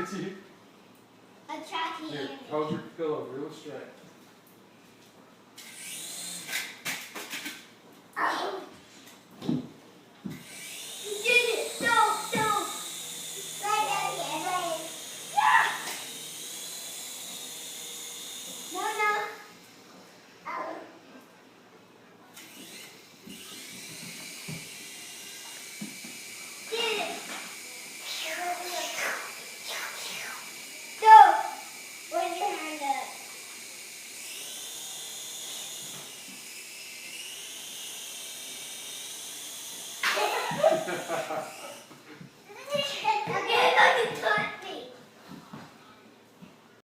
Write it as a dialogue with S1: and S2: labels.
S1: hit you?
S2: I tried to
S1: Here,
S2: hand it.
S1: hold your pillow real straight.
S2: Oh. You did it! No, no! Right down here, right. No, no. Oh. Did it! Go! Where's your hand up?
S1: Ha ha ha.